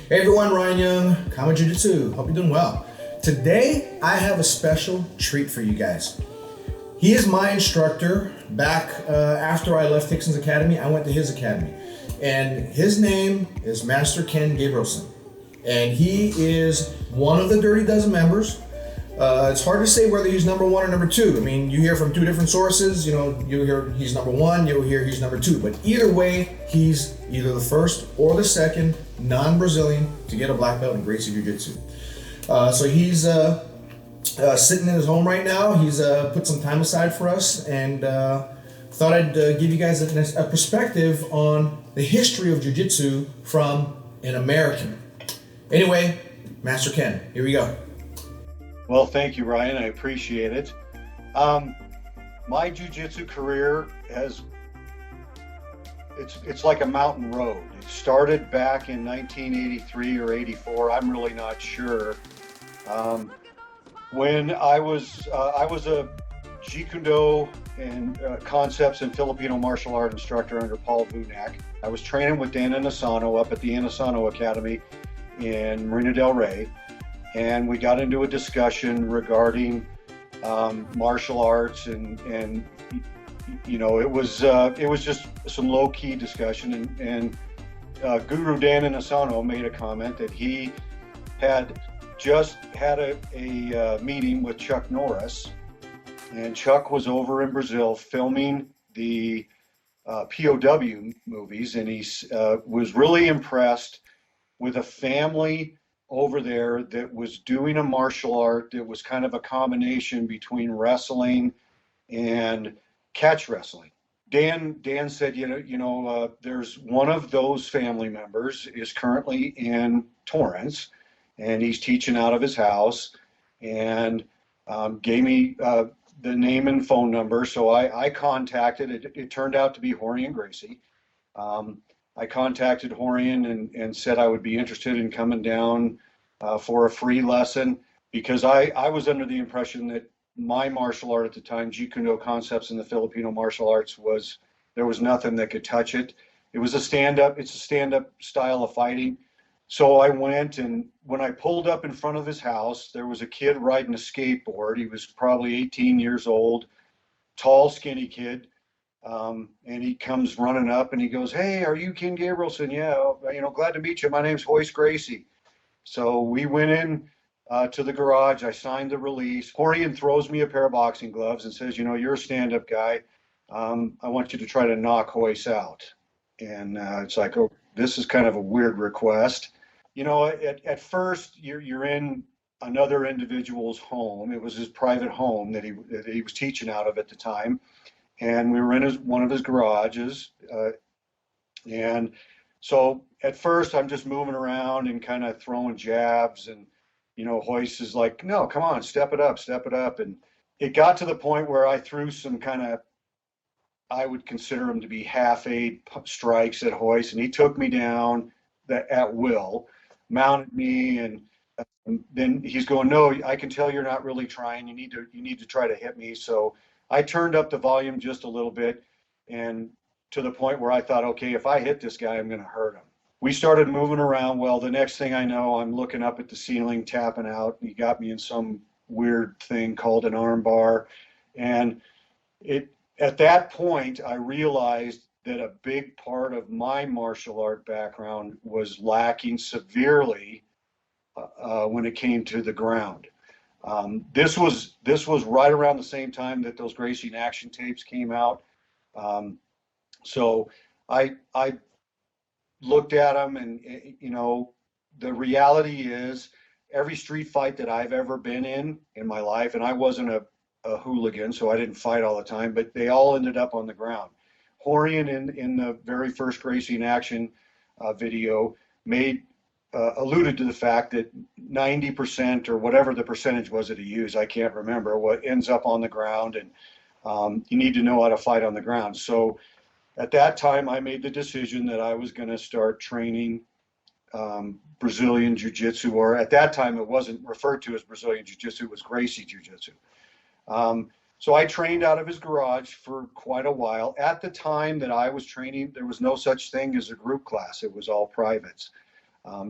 Hey everyone, Ryan Young, Kama Jiu-Jitsu. Hope you're doing well. Today, I have a special treat for you guys. He is my instructor. Back after I left Rickson's Academy, I went to his academy. And his name is Master Ken Gabrielson. And he is one of the Dirty Dozen members. It's hard to say whether he's number one or number two. I mean, you hear from two different sources. You know, you hear he's number one, you'll hear he's number two. But either way, he's either the first or the second non-Brazilian to get a black belt in Gracie Jiu-Jitsu. So he's sitting in his home right now. He's put some time aside for us, and thought I'd give you guys a perspective on the history of Jiu-Jitsu from an American. Anyway, Master Ken, here we go. Well, thank you, Ryan. I appreciate it. My jiu-jitsu career it's like a mountain road. It started back in 1983 or 84. I'm really not sure. When I was a Jeet Kune Do and concepts and Filipino martial art instructor under Paul Vunak. I was training with Dan Inosanto up at the Inosanto Academy in Marina del Rey. And we got into a discussion regarding martial arts, and you know, it was just some low key discussion. And Guru Dan Inosanto made a comment that he had just had a meeting with Chuck Norris, and Chuck was over in Brazil filming the POW movies, and he was really impressed with a family over there that was doing a martial art that was kind of a combination between wrestling and catch wrestling. Dan said, there's one of those family members is currently in Torrance, and he's teaching out of his house, and gave me the name and phone number. So I contacted it. It turned out to be Rickson Gracie. I contacted Rickson and said I would be interested in coming down for a free lesson, because I was under the impression that my martial art at the time, Jeet Kune Do concepts in the Filipino martial arts, there was nothing that could touch it. It's a stand-up style of fighting. So I went, and when I pulled up in front of his house, there was a kid riding a skateboard. He was probably 18 years old, tall, skinny kid. And he comes running up and he goes, "Hey, are you Ken Gabrielson?" "Yeah, glad to meet you. My name's Rickson Gracie." So we went in to the garage. I signed the release. Rickson throws me a pair of boxing gloves and says, "You're a stand-up guy. I want you to try to knock Rickson out." And it's like, oh, this is kind of a weird request. At first you're in another individual's home. It was his private home that he was teaching out of at the time. And we were in one of his garages. And so at first I'm just moving around and kind of throwing jabs. And, Royce is like, "No, come on, step it up, step it up." And it got to the point where I threw some kind of, I would consider them to be half-aid strikes at Royce. And he took me down at will, mounted me. And then he's going, "No, I can tell you're not really trying. You need to try to hit me." So I turned up the volume just a little bit, and to the point where I thought, okay, if I hit this guy, I'm going to hurt him. We started moving around. Well, the next thing I know, I'm looking up at the ceiling, tapping out. He got me in some weird thing called an arm bar. And at that point, I realized that a big part of my martial art background was lacking severely when it came to the ground. This was right around the same time that those Gracie in Action tapes came out. So I looked at them, and the reality is, every street fight that I've ever been in my life, and I wasn't a hooligan, so I didn't fight all the time, but they all ended up on the ground. Rickson in the very first Gracie in Action video alluded to the fact that 90% or whatever the percentage was that he used, I can't remember, what ends up on the ground, and you need to know how to fight on the ground. So at that time, I made the decision that I was going to start training Brazilian Jiu-Jitsu, or at that time it wasn't referred to as Brazilian Jiu-Jitsu, it was Gracie Jiu-Jitsu. So I trained out of his garage for quite a while. At the time that I was training, there was no such thing as a group class. It was all privates.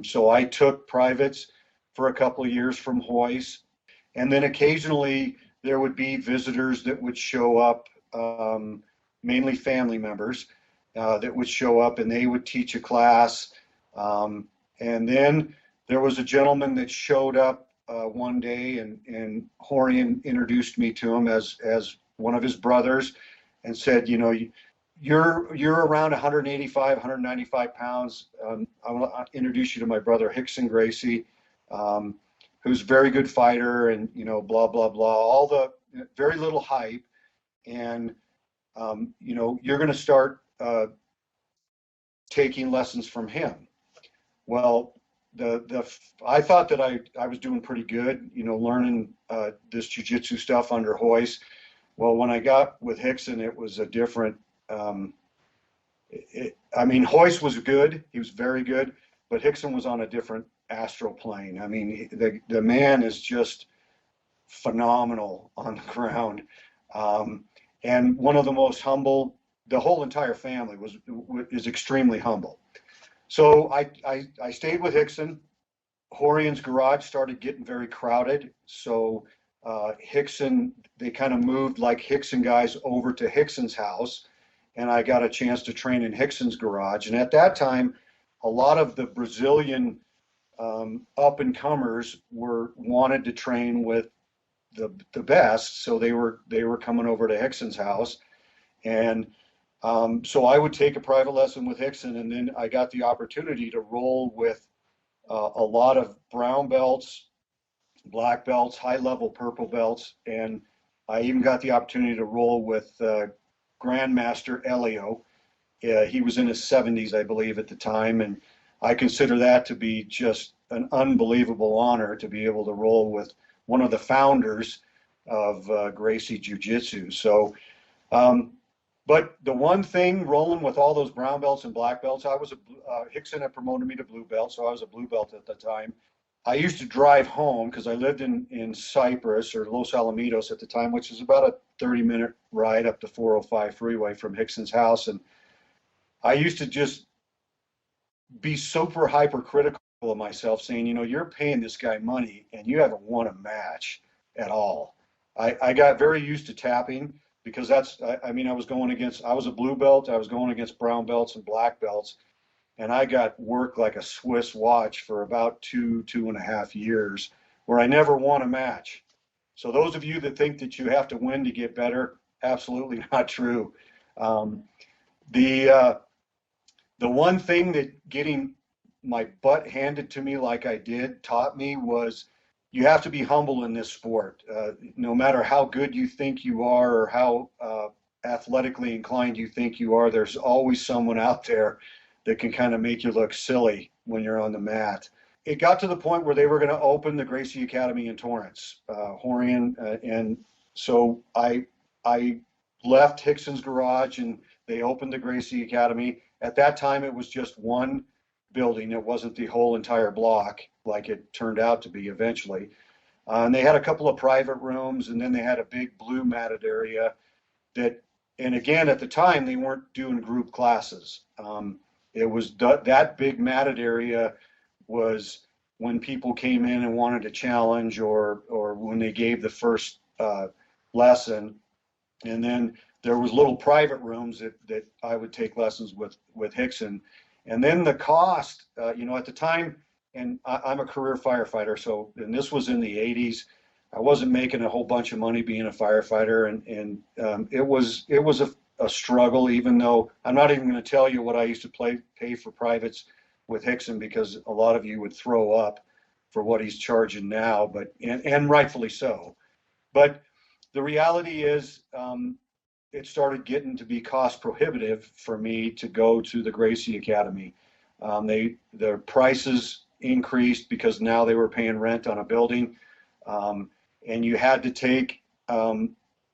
So I took privates for a couple of years from Hoyce, and then occasionally there would be visitors that would show up, mainly family members that would show up, and they would teach a class. And then there was a gentleman that showed up one day, and Horian introduced me to him as one of his brothers, and said, you know, you're around 185, 195 pounds. I will introduce you to my brother Rickson Gracie, who's a very good fighter, and you know, blah blah blah, all the very little hype, and you know, you're going to start taking lessons from him. Well, I thought that I was doing pretty good, you know, learning this jiu-jitsu stuff under Hoyce. Well, when I got with Rickson, it was a different. I mean, Hoyce was good; he was very good, but Rickson was on a different astral plane. I mean, the man is just phenomenal on the ground, and one of the most humble. The whole entire family is extremely humble. So I stayed with Rickson. Horian's garage started getting very crowded, so Rickson, they kind of moved like Rickson guys over to Rickson's house, and I got a chance to train in Rickson's garage. And at that time, a lot of the Brazilian up and comers wanted to train with the best, so they were coming over to Rickson's house, and so I would take a private lesson with Rickson, and then I got the opportunity to roll with a lot of brown belts, black belts, high-level purple belts, and I even got the opportunity to roll with Grandmaster Helio. He was in his 70s, I believe, at the time, and I consider that to be just an unbelievable honor to be able to roll with one of the founders of Gracie Jiu-Jitsu. So, but the one thing, rolling with all those brown belts and black belts, Rickson had promoted me to blue belt, so I was a blue belt at the time. I used to drive home because I lived in Cypress, or Los Alamitos at the time, which is about a 30-minute ride up the 405 freeway from Rickson's house. And I used to just be super hypercritical of myself, saying, you know, you're paying this guy money and you haven't won a match at all. I got very used to tapping, because I mean, I was a blue belt, I was going against brown belts and black belts, and I got worked like a Swiss watch for about 2.5 years, where I never won a match. So those of you that think that you have to win to get better, absolutely not true. The one thing that getting my butt handed to me like I did taught me was, you have to be humble in this sport. No matter how good you think you are, or how athletically inclined you think you are, there's always someone out there that can kind of make you look silly when you're on the mat. It got to the point where they were going to open the Gracie Academy in Torrance, Horian, and so I left Rickson's garage, and they opened the Gracie Academy. At that time, it was just one building. It wasn't the whole entire block like it turned out to be eventually. And they had a couple of private rooms, and then they had a big blue matted area and again, at the time, they weren't doing group classes. It was that big matted area was when people came in and wanted to challenge, or when they gave the first lesson. And then there was little private rooms that I would take lessons with Rickson. And then the cost, you know, at the time, and I'm a career firefighter, and this was in the 80s. I wasn't making a whole bunch of money being a firefighter, and it was a struggle, even though I'm not even going to tell you what I used to pay for privates with Rickson, because a lot of you would throw up for what he's charging now, and rightfully so. But the reality is, it started getting to be cost prohibitive for me to go to the Gracie Academy. Their prices increased because now they were paying rent on a building, and you had to take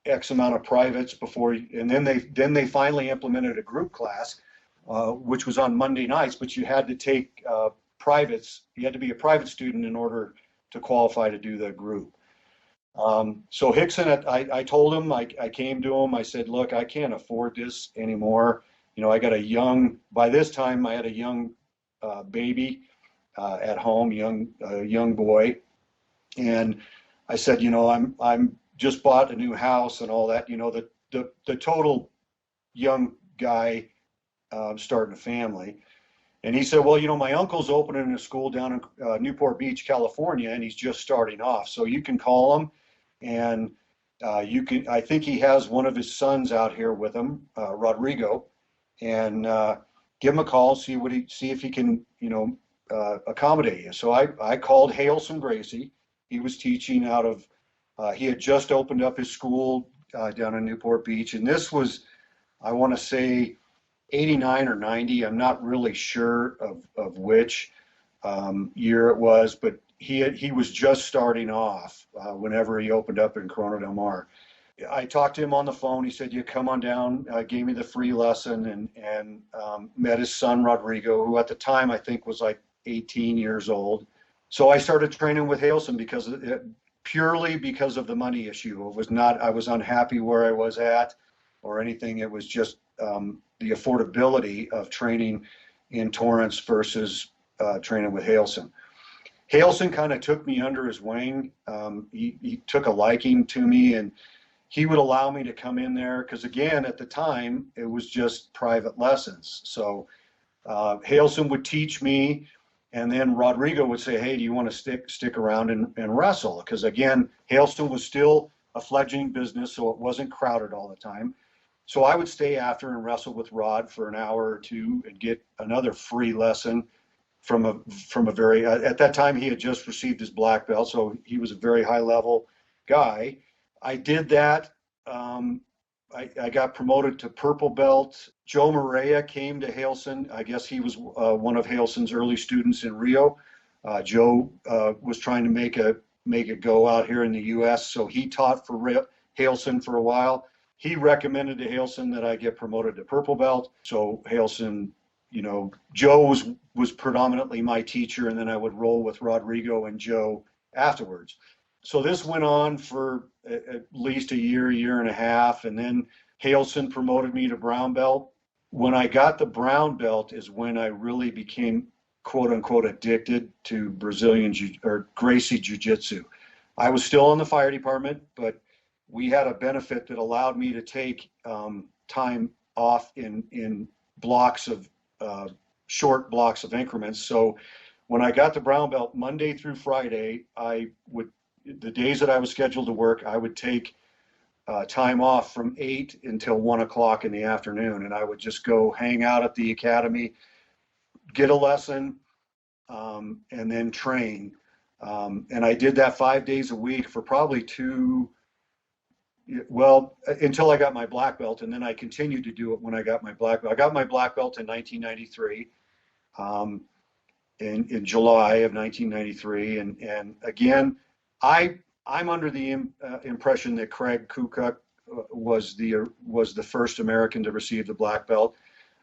X amount of privates before, and then they finally implemented a group class, which was on Monday nights, but you had to take privates. You had to be a private student in order to qualify to do the group. So Rickson, I told him, I came to him, I said, look, I can't afford this anymore. You know, by this time I had a young baby, at home, young boy. And I said, I'm just bought a new house and all that, the total young guy starting a family. And he said, well, my uncle's opening a school down in Newport Beach, California, and he's just starting off. So you can call him, and I think he has one of his sons out here with him, Rodrigo, and give him a call, see if he can, accommodate you. So I called Rickson Gracie. He was teaching out of, he had just opened up his school down in Newport Beach. And this was, I want to say, 89 or 90. I'm not really sure of which year it was, but he was just starting off whenever he opened up in Corona del Mar. I talked to him on the phone. He said, "You come on down." Gave me the free lesson and met his son Rodrigo, who at the time I think was like 18 years old. So I started training with Rickson purely because of the money issue. It was not I was unhappy where I was at or anything. It was just the affordability of training in Torrance versus training with Rickson. Rickson kind of took me under his wing. He took a liking to me, and he would allow me to come in there because, again, at the time, it was just private lessons. So Rickson would teach me, and then Rodrigo would say, "Hey, do you want to stick around and wrestle?" Because, again, Rickson was still a fledgling business, so it wasn't crowded all the time. So I would stay after and wrestle with Rod for an hour or two and get another free lesson from a very, at that time he had just received his black belt, so he was a very high level guy. I did that. I got promoted to purple belt. Joe Maria came to Rickson. I guess he was one of Rickson's early students in Rio. Joe was trying to make it go out here in the U.S., so he taught for Rickson for a while. He recommended to Rickson that I get promoted to purple belt. So Rickson, Joe was predominantly my teacher, and then I would roll with Rodrigo and Joe afterwards. So this went on for at least a year and a half, and then Rickson promoted me to brown belt. When I got the brown belt is when I really became, quote unquote, addicted to Brazilian or Gracie Jiu-Jitsu. I was still in the fire department, but we had a benefit that allowed me to take time off in blocks of short blocks of increments. So when I got the brown belt, Monday through Friday, the days that I was scheduled to work, I would take time off from 8 until 1 o'clock in the afternoon, and I would just go hang out at the academy, get a lesson, and then train. And I did that 5 days a week for probably until I got my black belt, and then I continued to do it when I got my black belt. I got my black belt in 1993, in July of 1993, and again, I'm under the impression that Craig Kukuk was the first American to receive the black belt.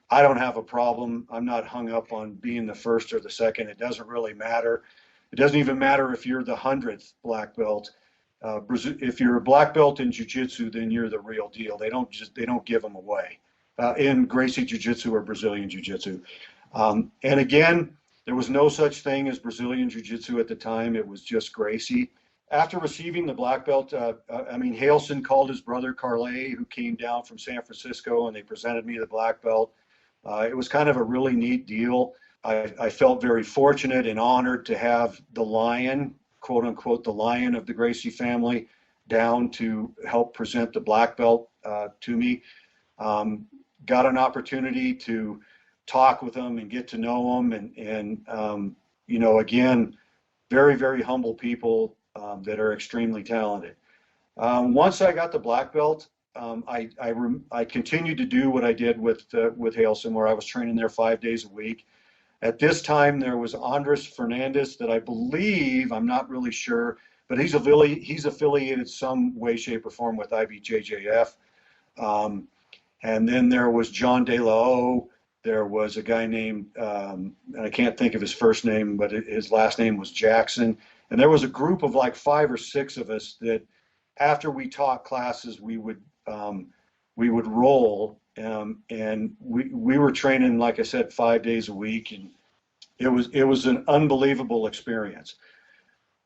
I don't have a problem. I'm not hung up on being the first or the second. It doesn't really matter. It doesn't even matter if you're the 100th black belt. If you're a black belt in Jiu-Jitsu, then you're the real deal. They don't give them away in Gracie Jiu-Jitsu or Brazilian Jiu-Jitsu. And again, there was no such thing as Brazilian Jiu-Jitsu at the time. It was just Gracie. After receiving the black belt, Rickson called his brother Carlet, who came down from San Francisco, and they presented me the black belt. It was kind of a really neat deal. I felt very fortunate and honored to have the lion, quote unquote, the lion of the Gracie family, down to help present the black belt to me. Got an opportunity to talk with them and get to know them, and again, very, very humble people that are extremely talented. Once I got the black belt, I continued to do what I did with Rickson, where I was training there 5 days a week. At this time, there was Andres Fernandez that I believe, I'm not really sure, but he's affiliated some way, shape, or form with IBJJF. And then there was John De La O. There was a guy named, and I can't think of his first name, but his last name was Jackson. And there was a group of like 5 or 6 of us that after we taught classes, we would roll. And we were training, like I said, 5 days a week. And it was an unbelievable experience.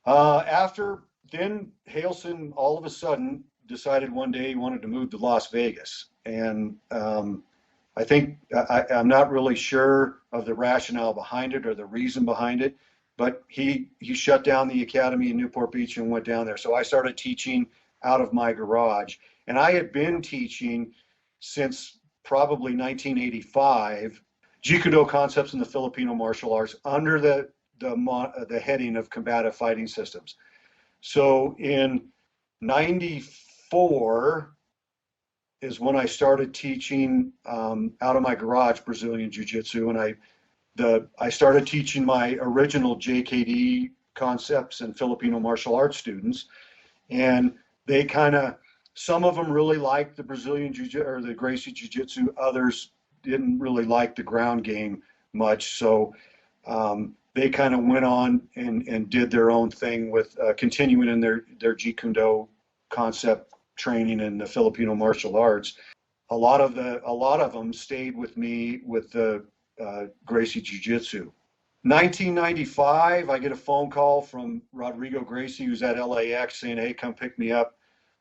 After then, Hailson all of a sudden decided one day he wanted to move to Las Vegas, and I think I'm not really sure of the rationale behind it or the reason behind it, but he shut down the academy in Newport Beach and went down there. So I started teaching out of my garage, and I had been teaching since probably 1985 Jiu-Jitsu concepts in the Filipino martial arts under the heading of combative fighting systems. So in '94 is when I started teaching out of my garage Brazilian Jiu-Jitsu, and I started teaching my original JKD concepts and Filipino martial arts students, and they some of them really liked the Brazilian Jiu-Jitsu or the Gracie Jiu-Jitsu, others didn't really like the ground game much, so they kind of went on and did their own thing with continuing in their Jeet Kune Do concept training in the Filipino martial arts. A lot of them stayed with me with the Gracie Jiu-Jitsu. 1995, I get a phone call from Rodrigo Gracie, who's at LAX, saying, "Hey, come pick me up.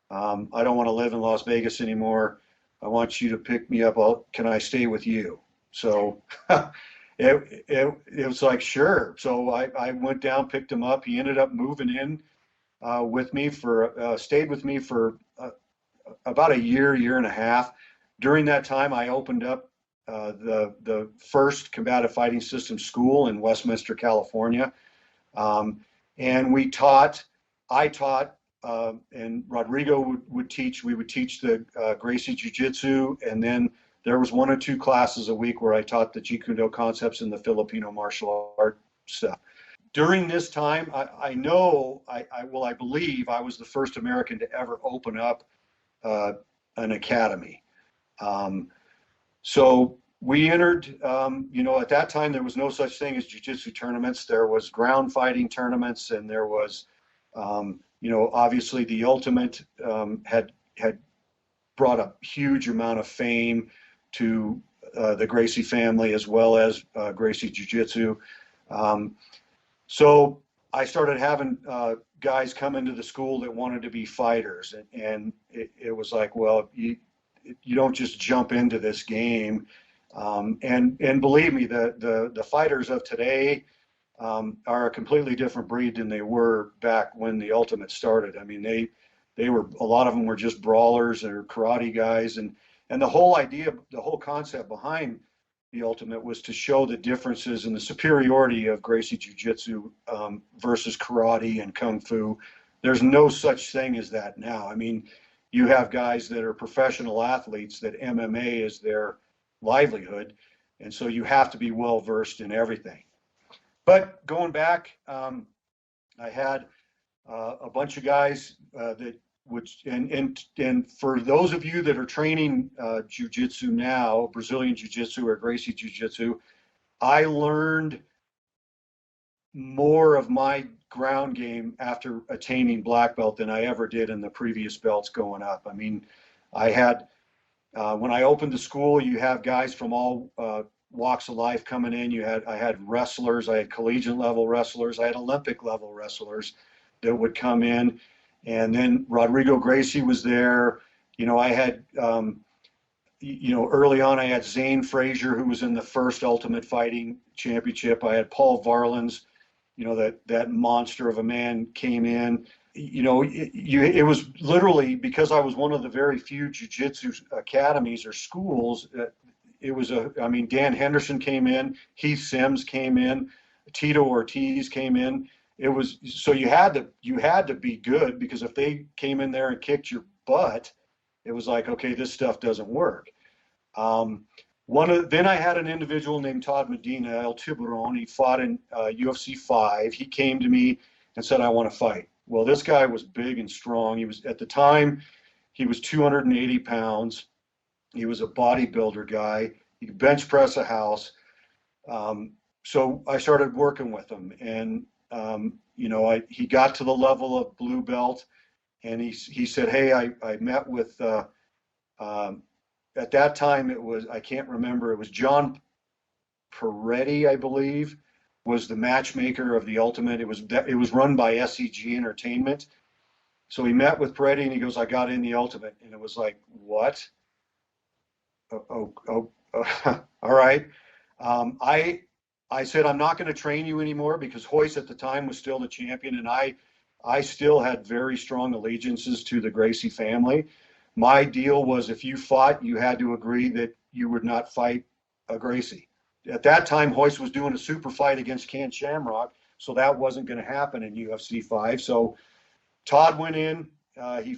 I don't want to live in Las Vegas anymore. I want you to pick me up. Can I stay with you?" So it was like, sure. So I went down, picked him up. He ended up moving in with me stayed with me for about a year and a half. During that time, I opened up the first combative fighting system school in Westminster, California. And I taught, and Rodrigo would teach. We would teach the Gracie Jiu-Jitsu, and then there was 1 or 2 classes a week where I taught the Jeet Kune Do concepts and the Filipino martial art stuff. During this time, I believe I was the first American to ever open up an academy. So we entered, at that time, there was no such thing as jiu-jitsu tournaments. There was ground fighting tournaments, and there was, obviously the Ultimate had brought a huge amount of fame to the Gracie family as well as Gracie Jiu-Jitsu. So I started having guys come into the school that wanted to be fighters, and it was like, well, you don't just jump into this game. And believe me, the fighters of today are a completely different breed than they were back when the Ultimate started. I mean, they were, a lot of them were just brawlers or karate guys, and the whole idea, the whole concept behind the Ultimate was to show the differences and the superiority of Gracie Jiu-Jitsu versus karate and kung fu. There's no such thing as that now. I mean, you have guys that are professional athletes that MMA is their livelihood, and so you have to be well versed in everything. But going back, I had a bunch of guys that would, and for those of you that are training jiu-jitsu now, Brazilian Jiu-Jitsu or Gracie Jiu-Jitsu, I learned more of my ground game after attaining black belt than I ever did in the previous belts going up. I mean, I had, when I opened the school, you have guys from all walks of life coming in. I had wrestlers, I had collegiate level wrestlers, I had Olympic level wrestlers that would come in. And then Rodrigo Gracie was there. I had, early on I had Zane Frazier, who was in the first Ultimate Fighting Championship. I had Paul Varlins, that monster of a man came in. It was literally because I was one of the very few jiu-jitsu academies or schools. Dan Henderson came in, Heath Sims came in, Tito Ortiz came in. It was, so you had to be good, because if they came in there and kicked your butt, it was like, okay, this stuff doesn't work. Then I had an individual named Todd Medina, El Tiburon. He fought in UFC 5. He came to me and said, "I want to fight." Well, this guy was big and strong. He was, at the time, he was 280 pounds. He was a bodybuilder guy. He could bench press a house. So I started working with him, and he got to the level of blue belt, and he said, "Hey, I met with at that time it was, I can't remember, it was John Peretti, I believe, was the matchmaker of the Ultimate. It was run by SEG Entertainment. So he met with Peretti and he goes, "I got in the Ultimate," and it was like, what? All right. I said, "I'm not going to train you anymore," because Hoist at the time was still the champion, and I still had very strong allegiances to the Gracie family. My deal was, if you fought, you had to agree that you would not fight a Gracie. At that time, Hoist was doing a super fight against Ken Shamrock, so that wasn't going to happen in UFC 5. So Todd went in.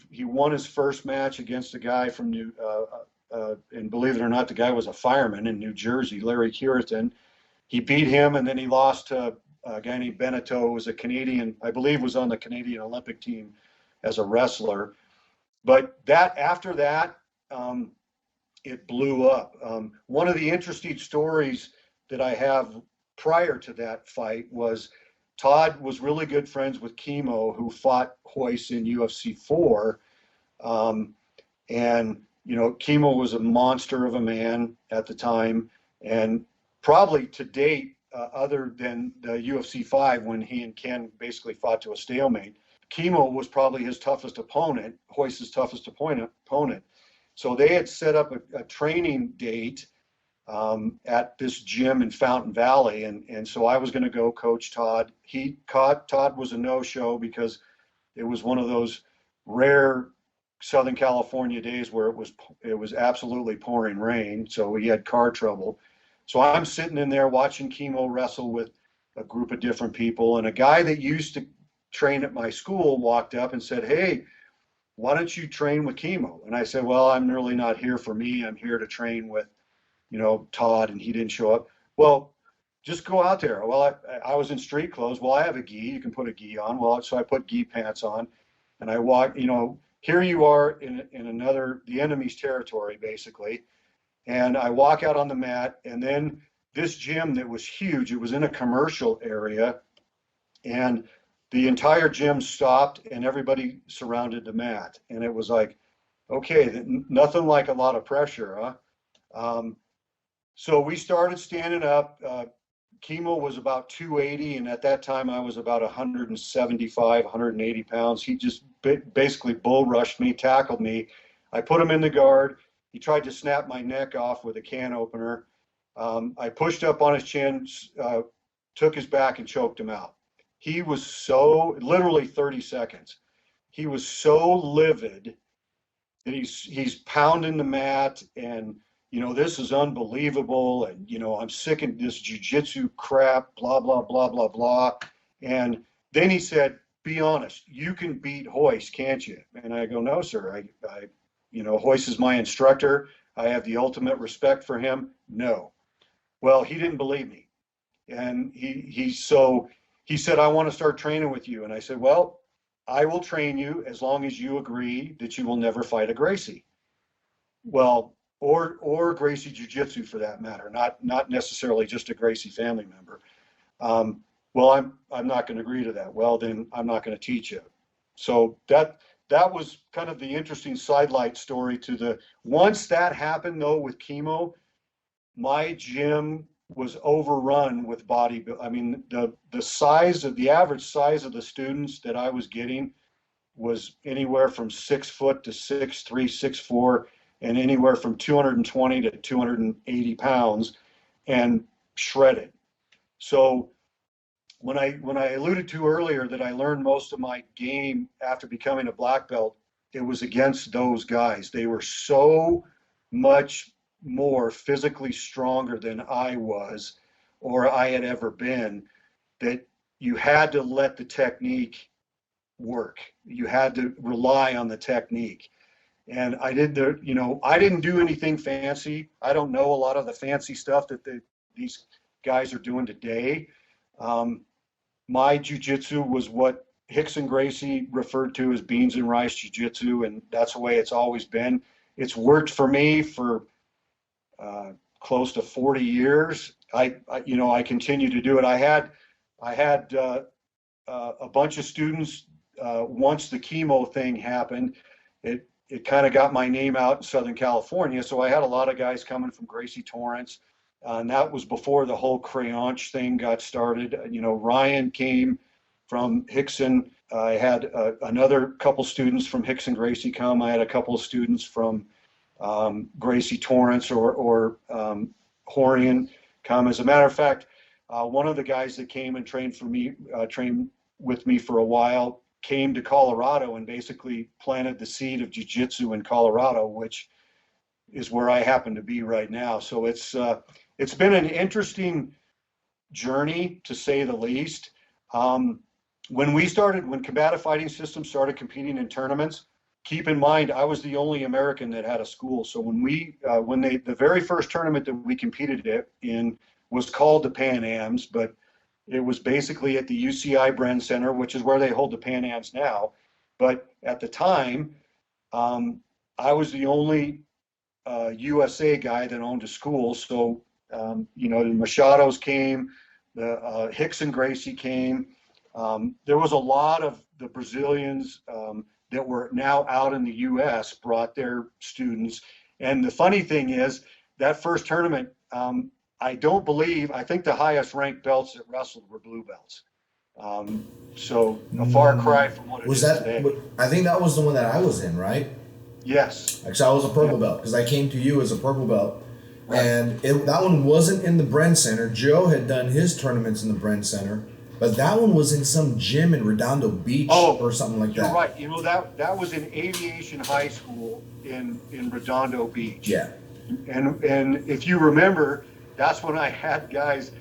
He won his first match against a guy from and believe it or not, the guy was a fireman in New Jersey, Larry Curitan. He beat him, and then he lost to a guy named Beneteau, who was a Canadian, I believe was on the Canadian Olympic team as a wrestler. But after that, it blew up. One of the interesting stories that I have prior to that fight was Todd was really good friends with Kimo, who fought Hoist in UFC 4. And, Kimo was a monster of a man at the time. And probably to date, other than the UFC 5, when he and Ken basically fought to a stalemate, Kimo was probably his toughest opponent, Hoist's toughest opponent. So they had set up a training date at this gym in Fountain Valley, and so I was going to go coach Todd. Todd was a no-show because it was one of those rare Southern California days where it was absolutely pouring rain, so he had car trouble. So I'm sitting in there watching Kimo wrestle with a group of different people, and a guy that used to train at my school walked up and said, "Hey, why don't you train with Kimo?" And I said, "Well, I'm really not here for me. I'm here to train with, Todd," and he didn't show up. "Well, just go out there." Well, I was in street clothes. Well, I have a gi. You can put a gi on. Well, so I put gi pants on, and I walk. Here you are in the enemy's territory, basically. And I walk out on the mat, and then this gym that was huge, it was in a commercial area, and the entire gym stopped and everybody surrounded the mat. And it was like, okay, nothing like a lot of pressure, huh? So we started standing up. Kimo was about 280, and at that time I was about 175, 180 pounds. He just basically bull rushed me, tackled me. I put him in the guard. He tried to snap my neck off with a can opener. I pushed up on his chin, took his back, and choked him out. He was literally 30 seconds. He was so livid that he's pounding the mat, and this is unbelievable, and I'm sick of this jiu-jitsu crap, blah blah blah blah blah. And then he said, "Be honest, you can beat Hoist, can't you?" And I go, "No, sir. I Hoist is my instructor. I have the ultimate respect for him. No." Well, he didn't believe me, and he said, "I want to start training with you." And I said, "Well, I will train you as long as you agree that you will never fight a Gracie." Well, or Gracie Jiu-Jitsu for that matter, not necessarily just a Gracie family member. Well, I'm not going to agree to that. Well, then I'm not going to teach you. So that was kind of the interesting sidelight story once that happened though with Kimo, my gym was overrun with bodybuilding. I mean, the average size of the students that I was getting was anywhere from 6 foot to 6'3", 6'4", and anywhere from 220 to 280 pounds, and shredded. So when I alluded to earlier that I learned most of my game after becoming a black belt, it was against those guys. They were so much more physically stronger than I was or I had ever been, that you had to let the technique work. You had to rely on the technique. And I didn't do anything fancy. I don't know a lot of the fancy stuff that these guys are doing today. My jiu-jitsu was what Rickson Gracie referred to as beans and rice jiu-jitsu, and that's the way it's always been. It's worked for me for close to 40 years. I continue to do it. I had a bunch of students once the Kimo thing happened. It kind of got my name out in Southern California, so I had a lot of guys coming from Gracie Torrance, And that was before the whole Crayanche thing got started. Ryan came from Rickson. I had another couple students from Rickson Gracie come. I had a couple of students from Gracie Torrance or Horian come. As a matter of fact, one of the guys that came and trained with me for a while, came to Colorado and basically planted the seed of jiu-jitsu in Colorado, which is where I happen to be right now. So it's been an interesting journey, to say the least. When Combative Fighting Systems started competing in tournaments, keep in mind, I was the only American that had a school. So the very first tournament that we competed in was called the Pan Ams, but it was basically at the UCI Bren Center, which is where they hold the Pan Ams now. But at the time, I was the only USA guy that owned a school. So, the Machados came, the Rickson Gracie came. There was a lot of the Brazilians that were now out in the US brought their students. And the funny thing is, that first tournament, I think the highest ranked belts that wrestled were blue belts. So a far cry from what it is today. I think that was the one that I was in, right? Yes. Actually, I was a purple belt because I came to you as a purple belt. Right. And that one wasn't in the Bren Center. Joe had done his tournaments in the Bren Center, but that one was in some gym in Redondo Beach or something like that. You're right. That was in Aviation High School in Redondo Beach. Yeah. And if you remember, that's when I had guys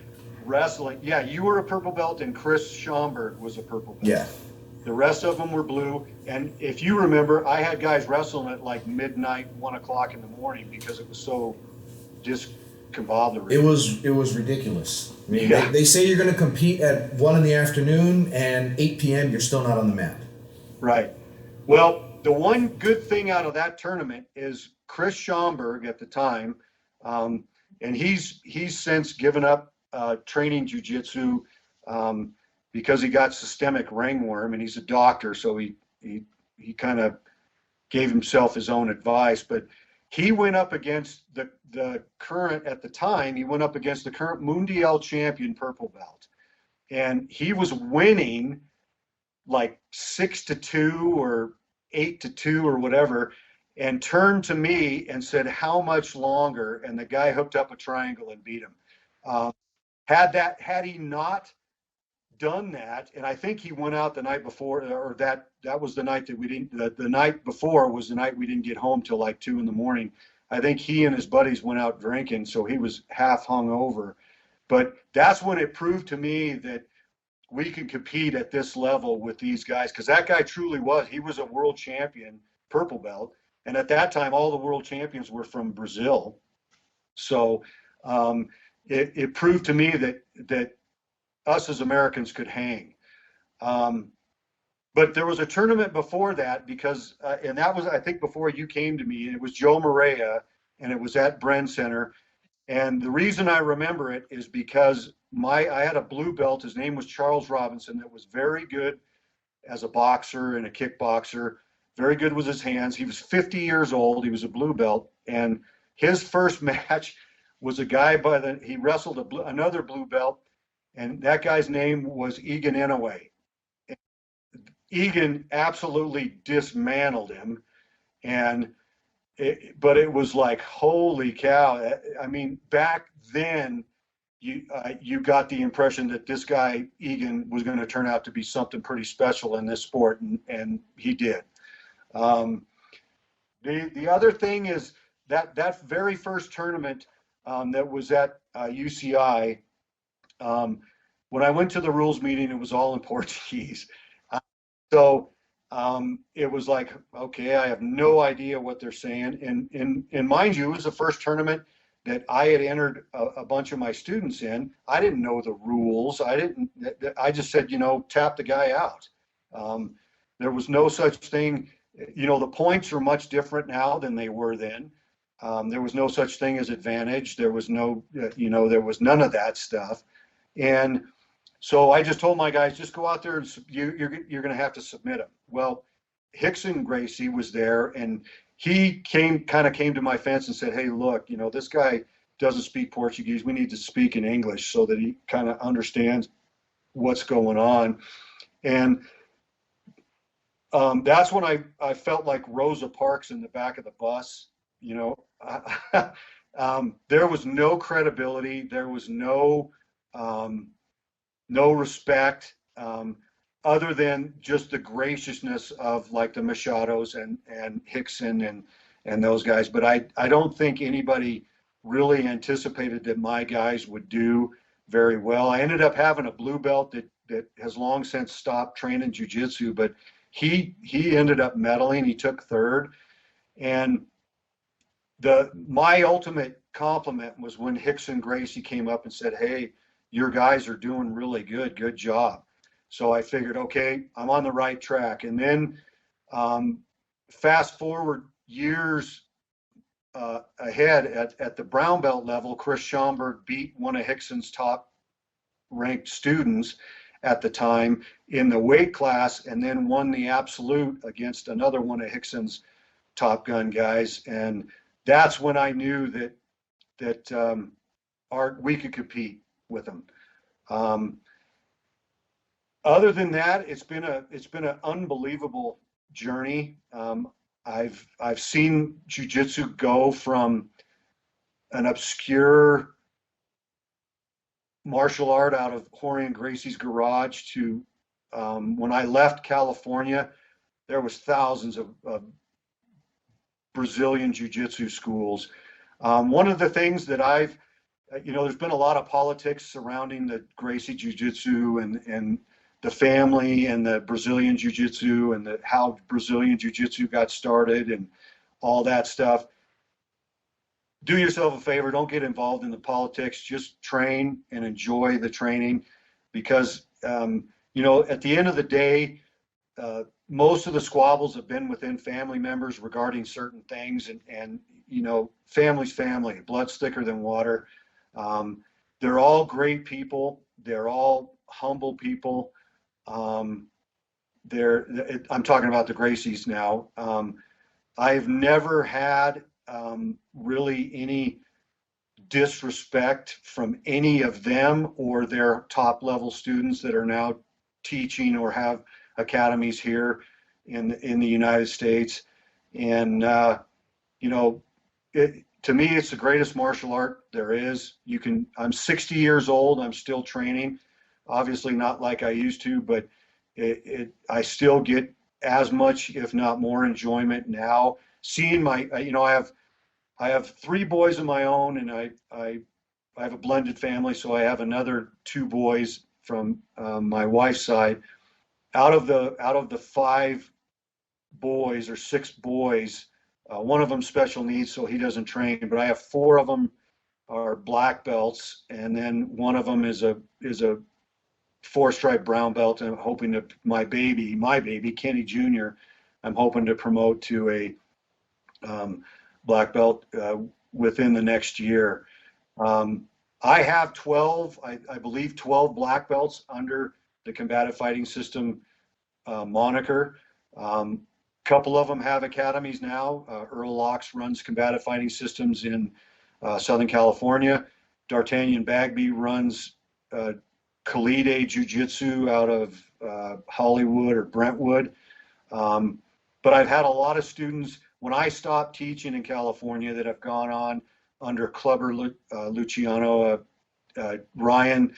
wrestling. Yeah, you were a purple belt, and Chris Schomburg was a purple belt. Yeah. The rest of them were blue. And if you remember, I had guys wrestling at like midnight, 1 o'clock in the morning because it was so discombobulated. It was ridiculous. I mean, they say you're going to compete at 1 in the afternoon, and 8 p.m. you're still not on the mat. Right. Well, the one good thing out of that tournament is Chris Schomburg at the time, and he's since given up training jiu-jitsu because he got systemic ringworm, and he's a doctor, so he kind of gave himself his own advice. But he went up against the current, at the time, he went up against the current Mundial champion purple belt. And he was winning like 6-2 or 8-2 or whatever, and turned to me and said, "How much longer?" And the guy hooked up a triangle and beat him. Had he not done that, and I think he went out the night before, or that was the night that we didn't. The night before was the night we didn't get home till like 2 a.m. I think he and his buddies went out drinking, so he was half hung over. But that's when it proved to me that we could compete at this level with these guys, because that guy truly was. He was a world champion purple belt, and at that time, all the world champions were from Brazil. So it proved to me that us as Americans could hang. But there was a tournament before that, because, and that was, I think, before you came to me, and it was Joe Maria, and it was at Bren Center. And the reason I remember it is because I had a blue belt. His name was Charles Robinson, that was very good as a boxer and a kickboxer, very good with his hands. He was 50 years old. He was a blue belt. And his first match was a guy he wrestled another blue belt, and that guy's name was Egan Inouye. Egan absolutely dismantled him, but it was like, holy cow. I mean, back then, you got the impression that this guy, Egan, was going to turn out to be something pretty special in this sport, and he did. The other thing is that very first tournament that was at UCI, when I went to the rules meeting, it was all in Portuguese. So it was like, okay, I have no idea what they're saying. And mind you, it was the first tournament that I had entered a bunch of my students in. I didn't know the rules. I just said, tap the guy out. There was no such thing. The points are much different now than they were then. There was no such thing as advantage. There was no, there was none of that stuff. And so I just told my guys, just go out there and you're going to have to submit them. Well, Rickson Gracie was there, and he came to my fence and said, "Hey, look, this guy doesn't speak Portuguese. We need to speak in English so that he kind of understands what's going on. And that's when I felt like Rosa Parks in the back of the bus. You know, there was no credibility. There was no respect, other than just the graciousness of like the Machados and Rickson and those guys. But I don't think anybody really anticipated that my guys would do very well. I ended up having a blue belt that has long since stopped training jiu-jitsu, but he ended up medaling. He took third. And my ultimate compliment was when Rickson Gracie came up and said, "Hey, your guys are doing really good. Good job." So I figured, okay, I'm on the right track. And then fast forward years ahead at the brown belt level, Chris Schomburg beat one of Rickson's top ranked students at the time in the weight class, and then won the absolute against another one of Rickson's Top Gun guys. And that's when I knew that we could compete with them. Other than that, it's been an unbelievable journey. I've seen jiu-jitsu go from an obscure martial art out of Rickson Gracie's garage to when I left California, there was thousands of Brazilian Jiu-Jitsu schools. One of the things that there's been a lot of politics surrounding the Gracie Jiu-Jitsu and the family and the Brazilian Jiu-Jitsu and how Brazilian Jiu-Jitsu got started and all that stuff. Do yourself a favor, don't get involved in the politics, just train and enjoy the training, because at the end of the day, most of the squabbles have been within family members regarding certain things, and family's family, blood's thicker than water. They're all great people, they're all humble people. I'm talking about the Gracies now. I've never had really any disrespect from any of them or their top level students that are now teaching or have academies here in the United States. And to me, it's the greatest martial art there is. I'm 60 years old, I'm still training, obviously not like I used to, but I still get as much, if not more, enjoyment now seeing I have 3 boys of my own, and I have a blended family, so I have another 2 boys from my wife's side. Out of the 5 boys or 6 boys, one of them special needs, so he doesn't train, but I have 4 of them are black belts, and then one of them is a 4-stripe brown belt, and I'm hoping to my baby Kenny Jr. I'm hoping to promote to a black belt within the next year. I have 12, I believe 12 black belts under the Combative Fighting System moniker. Couple of them have academies now. Earl Locks runs Combative Fighting Systems in Southern California. D'Artagnan Bagby runs Khalid Jiu-Jitsu out of Hollywood or Brentwood. But I've had a lot of students when I stopped teaching in California that have gone on under Clubber Luciano. Ryan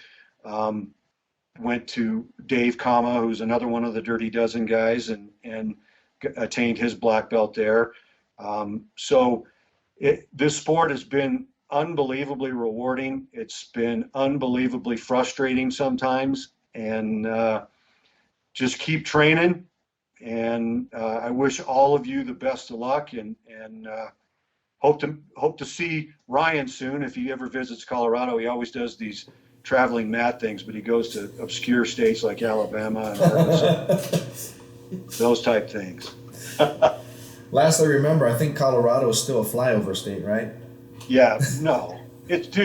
went to Dave Kama, who's another one of the Dirty Dozen guys, and attained his black belt there. So this sport has been unbelievably rewarding. It's been unbelievably frustrating sometimes, and just keep training. And I wish all of you the best of luck, and hope to see Ryan soon. If he ever visits Colorado, he always does these traveling mat things, but he goes to obscure states like Alabama and Arkansas, those type things. Last I remember, I think Colorado is still a flyover state, right? Yeah, no, it's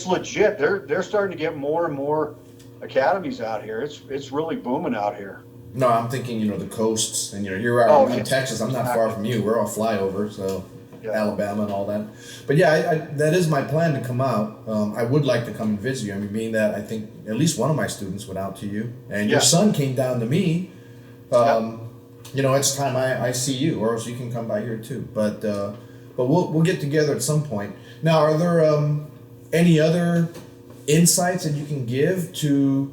legit. They're starting to get more and more academies out here. It's really booming out here. No, I'm thinking, the coasts, and you're out in Texas. I'm not far from you. We're all flyover, so. Alabama and all that. But yeah, that is my plan to come out. I would like to come and visit you. I mean, being that I think at least one of my students went out to you, and your son came down to me. You know, it's time I see you, or else you can come by here too. But we'll get together at some point. Now, are there any other insights that you can give to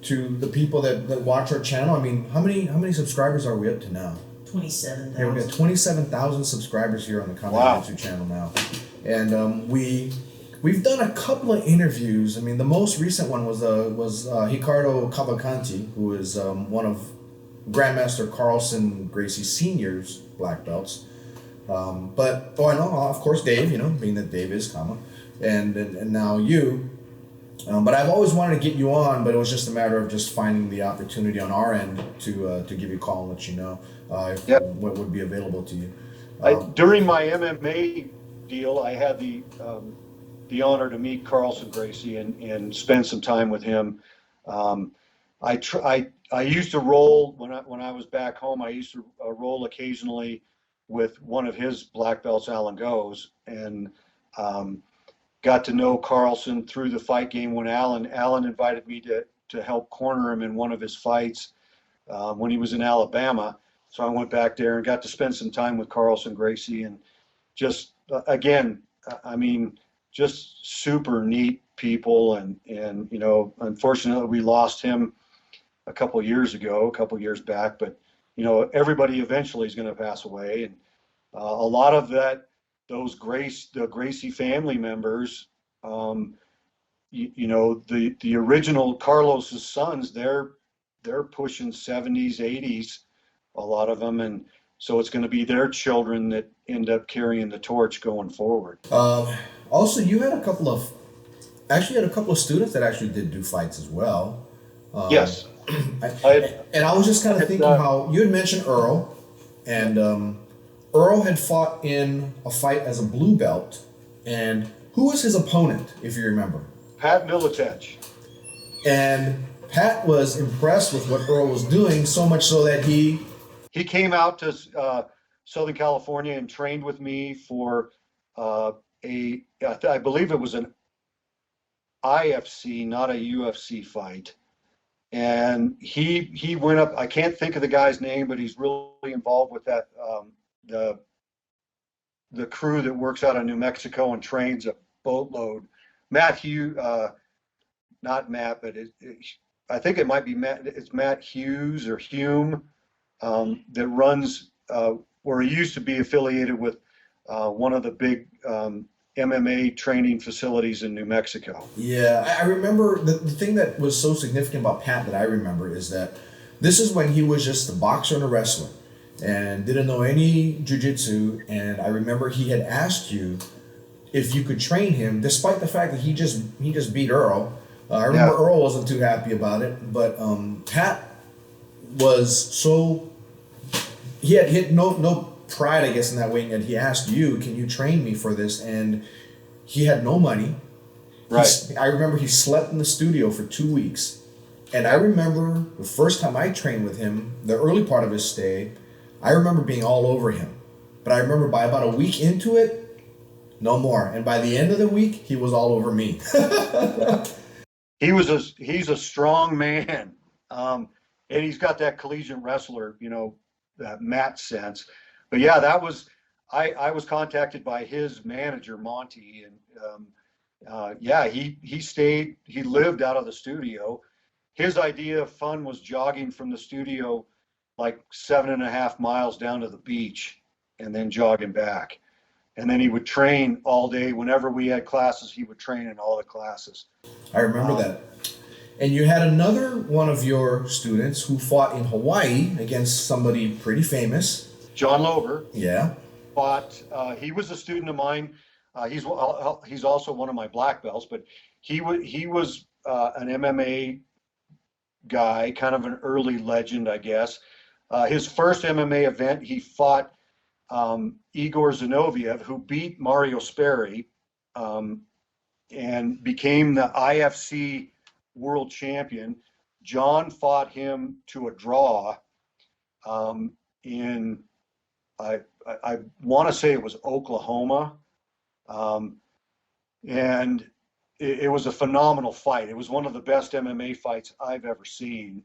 the people that watch our channel? I mean, how many subscribers are we up to now? 27,000. Yeah, we got 27,000 subscribers here on the Kama Jiu-Jitsu channel now, and we've done a couple of interviews. I mean, the most recent one was Ricardo Cavalcanti, who is one of Grandmaster Rickson Gracie Senior's black belts. But I know, of course, Dave. You know, being that Dave is Kama, and now you. But I've always wanted to get you on, but it was just a matter of just finding the opportunity on our end to give you a call and let you know what would be available to you. During my MMA deal, I had the honor to meet Rickson Gracie and spend some time with him. I used to roll when I was back home. I used to roll occasionally with one of his black belts, Alan Goes, and got to know Rickson through the fight game when Alan invited me to help corner him in one of his fights when he was in Alabama. So I went back there and got to spend some time with Rickson Gracie, and just again, I mean, just super neat people. And you know, unfortunately, we lost him a couple years back, but you know, everybody eventually is going to pass away, and a lot of the Gracie family members, you know, the original Carlos's sons, they're pushing 70s, 80s, a lot of them, and so it's going to be their children that end up carrying the torch going forward. Also, you had a couple of students that actually did do fights as well. Yes. I was just kind of thinking how you had mentioned Earl, and Earl had fought in a fight as a blue belt, and who was his opponent, if you remember? Pat Militech. And Pat was impressed with what Earl was doing, so much so that he came out to Southern California and trained with me for I believe it was an IFC, not a UFC fight. And he went up. I can't think of the guy's name, but he's really involved with that the crew that works out of New Mexico and trains a boatload. Matt Hughes, not Matt, but I think it might be Matt. It's Matt Hughes or Hume that runs where he used to be affiliated with one of the big MMA training facilities in New Mexico. Yeah, I remember the thing that was so significant about Pat that I remember is that this is when he was just a boxer and a wrestler and didn't know any jiu-jitsu, and I remember he had asked you if you could train him, despite the fact that he just beat Earl. I remember Earl wasn't too happy about it, but Pat was so he had no pride, I guess, in that way, and he asked you, can you train me for this? And he had no money. Right. I remember he slept in the studio for 2 weeks. And I remember the first time I trained with him, the early part of his stay, I remember being all over him. But I remember by about a week into it, no more. And by the end of the week, he was all over me. He's a strong man. And he's got that collegiate wrestler, you know, that Matt sense. But yeah, I was contacted by his manager, Monty, and he lived out of the studio. His idea of fun was jogging from the studio like 7.5 miles down to the beach and then jogging back. And then he would train all day. Whenever we had classes, he would train in all the classes. I remember that. And you had another one of your students who fought in Hawaii against somebody pretty famous. John Lover. Yeah. Fought. He was a student of mine. He's also one of my black belts, but he was an MMA guy, kind of an early legend, I guess. His first MMA event, he fought Igor Zinoviev, who beat Mario Sperry and became the IFC world champion. John fought him to a draw in I want to say it was Oklahoma, and it was a phenomenal fight. It was one of the best MMA fights I've ever seen.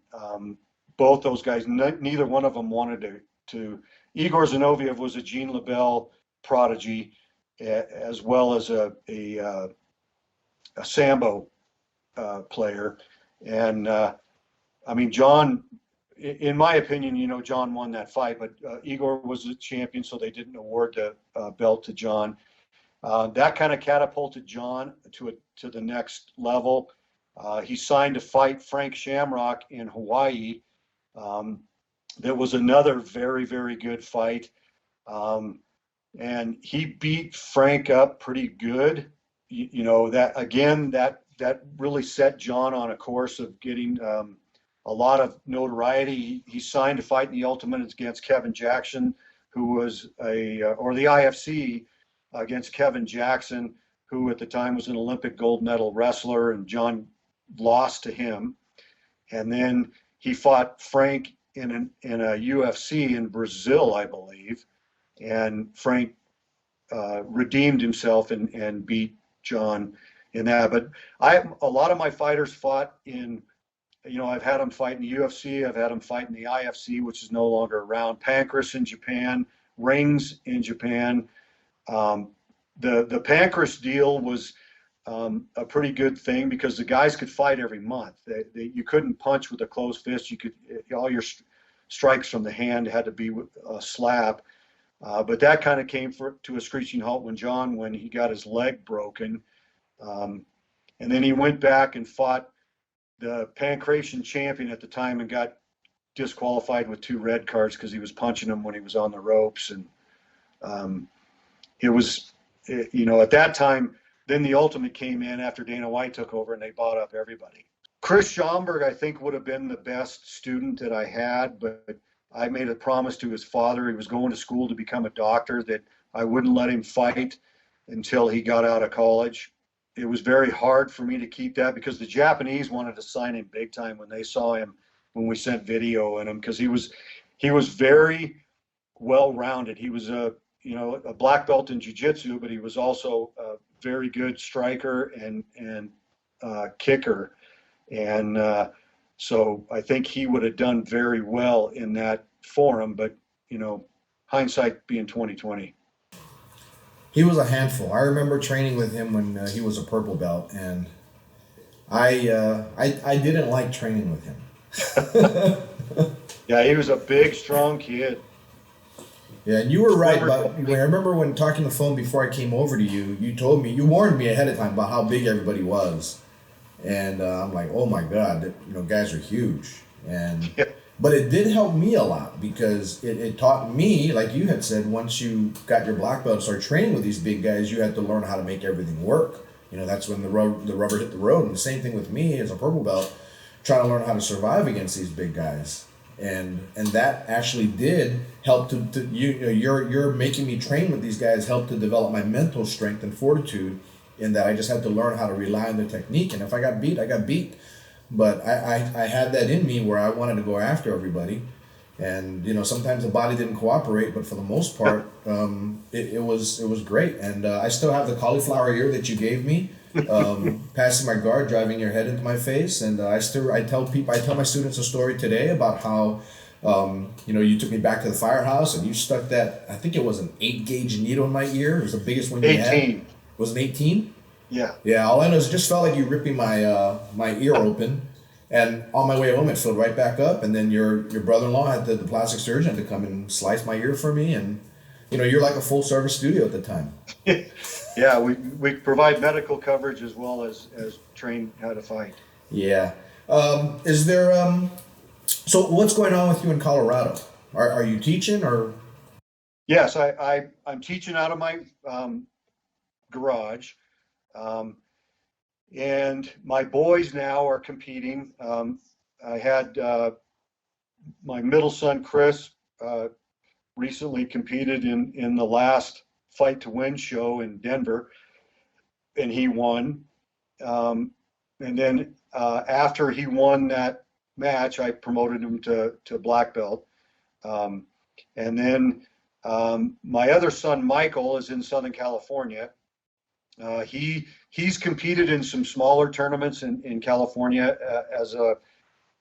Both those guys, neither one of them wanted to. Igor Zinoviev was a Gene LeBell prodigy, as well as a Sambo player. And I mean, John, in my opinion, John won that fight, but Igor was the champion, so they didn't award the belt to John. That kind of catapulted John to the next level. He signed to fight Frank Shamrock in Hawaii. That was another very, very good fight. And he beat Frank up pretty good. That really set John on a course of getting a lot of notoriety. He signed to fight in the Ultimate against Kevin Jackson, who was or the IFC against Kevin Jackson, who at the time was an Olympic gold medal wrestler, and John lost to him. And then he fought Frank in a UFC in Brazil, I believe, and Frank redeemed himself and beat John in that. But a lot of my fighters fought in, I've had them fight in the UFC, I've had them fight in the IFC, which is no longer around, Pancras in Japan, Rings in Japan. The Pancras deal was a pretty good thing because the guys could fight every month. You couldn't punch with a closed fist. All your strikes from the hand had to be a slap. But that kind of came to a screeching halt when he got his leg broken. And then he went back and fought the Pancratian champion at the time and got disqualified with 2 red cards because he was punching him when he was on the ropes. And it was, at that time, then the Ultimate came in after Dana White took over and they bought up everybody. Chris Schaumburg, I think, would have been the best student that I had, but I made a promise to his father. He was going to school to become a doctor, that I wouldn't let him fight until he got out of college. It was very hard for me to keep that because the Japanese wanted to sign him big time when they saw him, when we sent video in him, because he was very well-rounded. He was a black belt in jiu-jitsu, but he was also a very good striker and kicker. And so I think he would have done very well in that forum, but hindsight being 20/20. He was a handful. I remember training with him when he was a purple belt, and I didn't like training with him. Yeah, he was a big, strong kid. Yeah, and you were right. But I remember when talking on the phone before I came over to you, you warned me ahead of time about how big everybody was, and I'm like, oh my God, guys are huge, and. Yeah. But it did help me a lot because it taught me, like you had said, once you got your black belt and started training with these big guys, you had to learn how to make everything work. That's when the rubber hit the road. And the same thing with me as a purple belt, trying to learn how to survive against these big guys. And that actually did help to you're making me train with these guys helped to develop my mental strength and fortitude, in that I just had to learn how to rely on the technique. And if I got beat, I got beat. But I had that in me where I wanted to go after everybody. And, sometimes the body didn't cooperate, but for the most part, it was great. And I still have the cauliflower ear that you gave me, passing my guard, driving your head into my face. And I tell my students a story today about how, you took me back to the firehouse and you stuck that, I think it was an 8-gauge needle in my ear. It was the biggest one you 18. had. 18. Was it 18? Yeah. Yeah, all I know is it just felt like you ripping my ear open. And on my way home, it filled right back up. And then your brother-in-law had the plastic surgeon to come and slice my ear for me. And, you're like a full-service studio at the time. Yeah, we provide medical coverage as well as train how to fight. Yeah. Is there, so what's going on with you in Colorado? Are you teaching or? Yes, I'm teaching out of my garage. And my boys now are competing. I had my middle son, Chris, recently competed in the last Fight to Win show in Denver, and he won. And then after he won that match, I promoted him to black belt. And then My other son, Michael, is in Southern California. He's competed in some smaller tournaments in California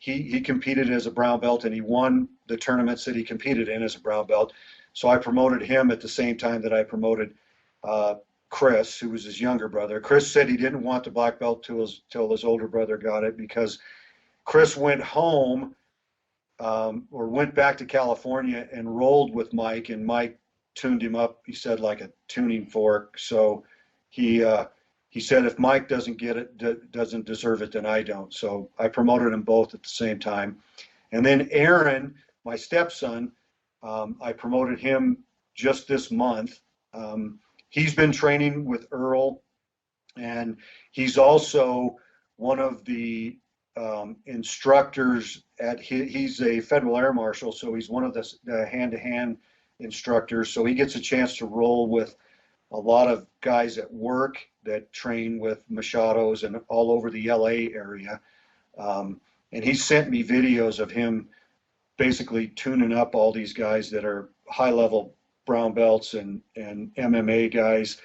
he competed as a brown belt, and he won the tournaments that he competed in as a brown belt. So I promoted him at the same time that I promoted Chris, who was his younger brother. Chris said he didn't want the black belt till his older brother got it, because Chris went home or went back to California and rolled with Mike, and Mike tuned him up, he said, like a tuning fork. So he said, if Mike doesn't get it, doesn't deserve it, then I don't. So I promoted them both at the same time. And then Aaron, my stepson, I promoted him just this month. He's been training with Earl, and he's also one of the instructors he's a federal air marshal, so he's one of the hand-to-hand instructors. So he gets a chance to roll with a lot of guys at work that train with Machados and all over the LA area. And he sent me videos of him basically tuning up all these guys that are high-level brown belts and MMA guys.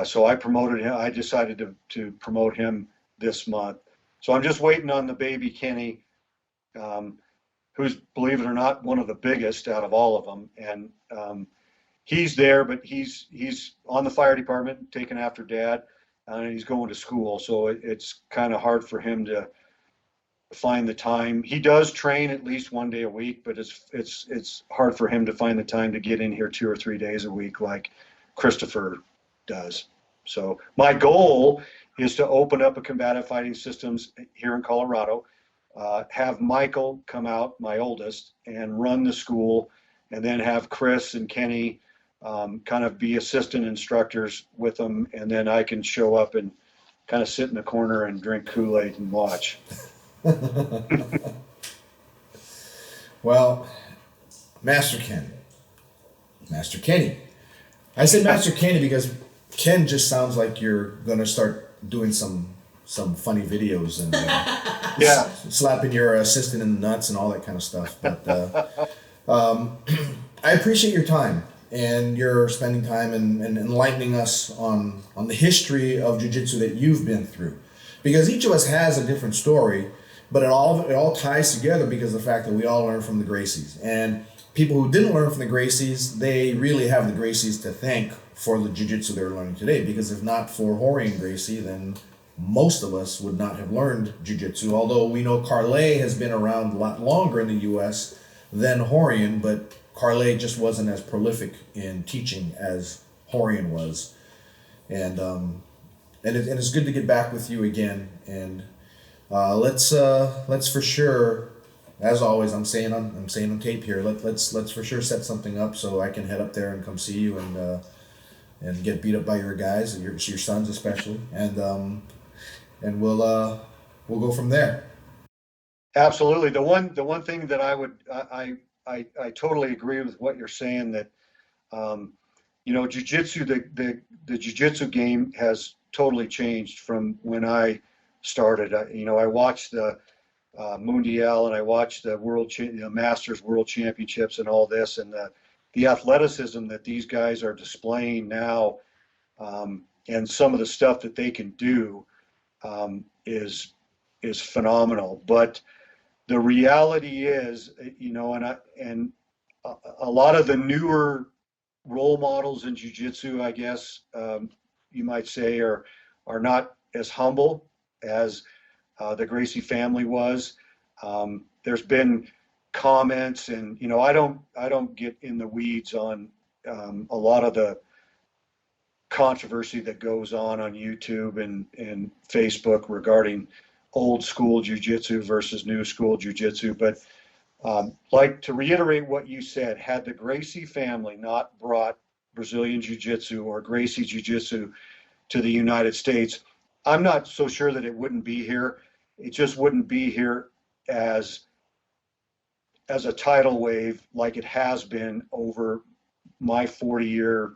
So I promoted him. I decided to promote him this month. So I'm just waiting on the baby Kenny, who's, believe it or not, one of the biggest out of all of them. And he's there, but he's on the fire department, taking after Dad, and he's going to school. So it's kind of hard for him to find the time. He does train at least one day a week, but it's hard for him to find the time to get in here 2 or 3 days a week like Christopher does. So my goal is to open up a Combative Fighting Systems here in Colorado, have Michael come out, my oldest, and run the school, and then have Chris and Kenny kind of be assistant instructors with them, and then I can show up and kind of sit in the corner and drink Kool-Aid and watch. Well, Master Kenny. I say Master Kenny because Ken just sounds like you're gonna start doing some funny videos and yeah, slapping your assistant in the nuts and all that kind of stuff. But I appreciate your time and your spending time and enlightening us on the history of jiu-jitsu that you've been through, because each of us has a different story, but it all ties together because of the fact that we all learn from the Gracies. And people who didn't learn from the Gracies, they really have the Gracies to thank for the jiu-jitsu they're learning today, because if not for Horian Gracie, then most of us would not have learned jiu-jitsu, although we know Carlet has been around a lot longer in the U.S. than Horian, but Carlet just wasn't as prolific in teaching as Horian was. And it's good to get back with you again, and let's for sure, as always, I'm saying on tape here, let's for sure set something up so I can head up there and come see you and get beat up by your guys, your sons especially, and we'll go from there. Absolutely. The one thing that I totally agree with what you're saying, that jiu-jitsu, the jiu-jitsu game has totally changed from when I started. I watched the Mundial, and I watched the Masters World Championships and all this, and the athleticism that these guys are displaying now, and some of the stuff that they can do is phenomenal. But the reality is, and a lot of the newer role models in jiu-jitsu, I guess you might say, are not as humble as the Gracie family was. There's been comments, and I don't get in the weeds on a lot of the controversy that goes on YouTube and Facebook regarding old school jiu-jitsu versus new school jiu-jitsu. But like to reiterate what you said, had the Gracie family not brought Brazilian Jiu-Jitsu or Gracie Jiu-Jitsu to the United States, I'm not so sure that it wouldn't be here. It just wouldn't be here as a tidal wave like it has been over my 40-year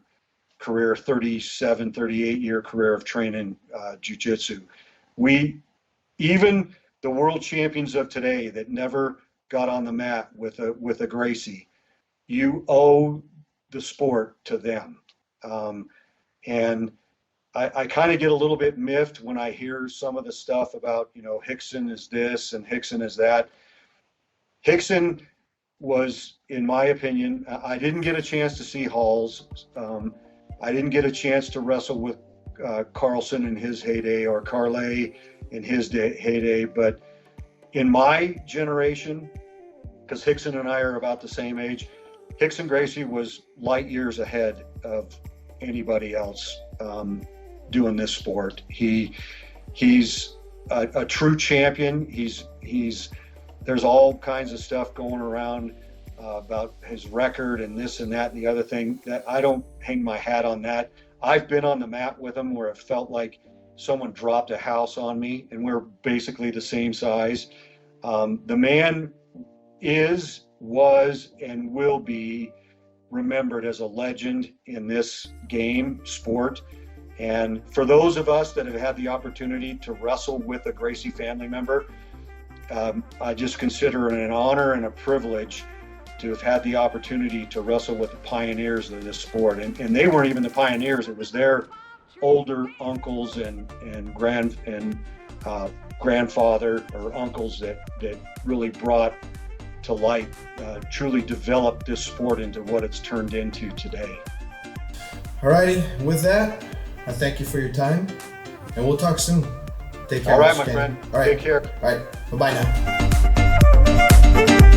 career, 38-year career of training jiu-jitsu. Even the world champions of today that never got on the mat with a Gracie, you owe the sport to them. And I kind of get a little bit miffed when I hear some of the stuff about, Rickson is this and Rickson is that. Rickson was, in my opinion, I didn't get a chance to see Halls. I didn't get a chance to wrestle with Carlson in his heyday or Carlet in his heyday. But in my generation, because Rickson and I are about the same age, Rickson Gracie was light years ahead of anybody else doing this sport. He's a true champion. There's all kinds of stuff going around about his record and this and that and the other thing that I don't hang my hat on that. I've been on the mat with him where it felt like someone dropped a house on me, and we're basically the same size. The man was, and will be remembered as a legend in this game sport. And for those of us that have had the opportunity to wrestle with a Gracie family member, I just consider it an honor and a privilege to have had the opportunity to wrestle with the pioneers of this sport. And they weren't even the pioneers, it was their older uncles and grandfather or uncles that really brought to light, truly developed this sport into what it's turned into today. Alrighty, with that, I thank you for your time, and we'll talk soon. Take care. All right, my friend. All right. Take care. All right. Bye-bye now.